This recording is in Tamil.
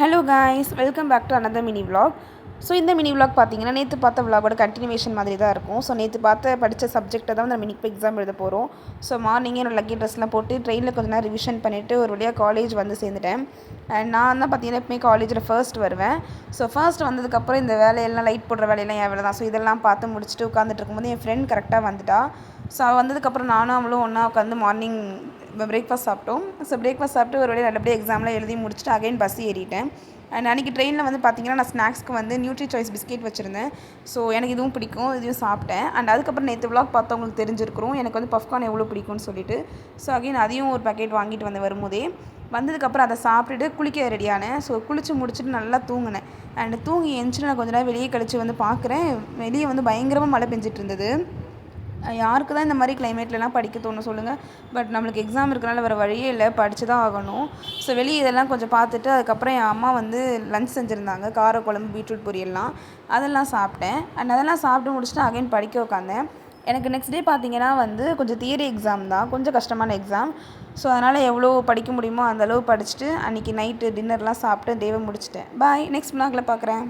Hello guys, welcome back to another mini vlog. So இந்த மினி vlog பார்த்தீங்கன்னா நேற்று பார்த்த vlogோட கண்டினியூவேஷன் மாதிரி தான் இருக்கும். ஸோ நேற்று படித்த சப்ஜெக்ட்டை தான் நம்ம இன்னைக்கு எக்ஸாம் எழுத போகிறோம். ஸோ மார்னிங்கே என்னோட லக்கி ட்ரெஸ்லாம் போட்டு ட்ரெயினில் கொஞ்ச நேரம் ரிவிஷன் பண்ணிவிட்டு ஒரு வழியாக காலேஜ் வந்து சேர்ந்துட்டேன். அண்ட் நான் தான் பார்த்தீங்கன்னா எப்பவுமே காலேஜில் ஃபர்ஸ்ட் வருவேன். ஸோ ஃபர்ஸ்ட் வந்ததுக்கப்புறம் இந்த வேலையெல்லாம் லைட் போடுற வேலையெல்லாம் என் வேலை தான். ஸோ இதெல்லாம் பார்த்து முடிச்சுட்டு உட்காந்துட்டு இருக்கும்போது என் ஃப்ரெண்ட் கரெக்டாக வந்துட்டா. ஸோ அவள் வந்ததுக்கப்புறம் நானும் அவளும் ஒன்றா உட்காந்து மார்னிங் பிரேக்ஃபாஸ்ட் சாப்பிட்டோம். ஸோ பிரேக்ஃபாஸ்ட் சாப்பிட்டு ஒரு வழியாக நல்லபடியாக எக்ஸாம்லாம் எழுதி முடிச்சுட்டு அகைன் பஸ் ஏறிட்டேன். அண்ட் அன்றைக்கி ட்ரெயினில் வந்து பார்த்திங்கன்னா நான் ஸ்நாக்ஸ்க்கு வந்து நியூட்ரி சாய்ஸ் பிஸ்கெட் வச்சுருந்தேன். ஸோ எனக்கு இதுவும் பிடிக்கும், இதையும் சாப்பிட்டேன். அண்ட் அதுக்கப்புறம் நேற்று விலாக் பார்த்தவங்களுக்கு தெரிஞ்சிருக்கிறோம் எனக்கு வந்து பஃப்கார்ன் எவ்வளோ பிடிக்கும்னு சொல்லிட்டு. ஸோ அகைன் அதையும் ஒரு பேக்கெட் வாங்கிட்டு வந்து வரும்போதே வந்ததுக்கப்புறம் அதை சாப்பிட்டுட்டு குளிக்க ரெடியானேன். ஸோ குளித்து முடிச்சுட்டு நல்லா தூங்கினேன். அண்ட் தூங்கி எழுந்துச்சிட்டு நான் கொஞ்ச நேரம் வெளியே கழித்து வந்து பார்க்குறேன், வெளியே வந்து பயங்கரமாக மழை பெஞ்சிட்டு இருந்தது. யாருக்கு தான் இந்த மாதிரி கிளைமேட்லலாம் படிக்க தோணும் சொல்லுங்கள். பட் நம்மளுக்கு எக்ஸாம் இருக்கிறனால வேறு வழியே இல்லை, படித்து தான் ஆகணும். ஸோ வெளியே இதெல்லாம் கொஞ்சம் பார்த்துட்டு அதுக்கப்புறம் என் அம்மா வந்து லஞ்ச் செஞ்சுருந்தாங்க, காரக்குழம்பு பீட்ரூட் பொரியல்லாம். அதெல்லாம் சாப்பிட்டேன். அண்ட் அதெல்லாம் சாப்பிட்டு முடிச்சுட்டு அகைன் படிக்க உட்காந்தேன். எனக்கு நெக்ஸ்ட் டே பார்த்திங்கன்னா வந்து கொஞ்சம் தியரி எக்ஸாம் தான், கொஞ்சம் கஷ்டமான எக்ஸாம். ஸோ அதனால் எவ்வளோ படிக்க முடியுமோ அந்தளவு படிச்சுட்டு அன்றைக்கி நைட்டு டின்னர்லாம் சாப்பிட்டு டேவை முடிச்சிட்டேன். பாய், நெக்ஸ்ட் vlogல பார்க்குறேன்.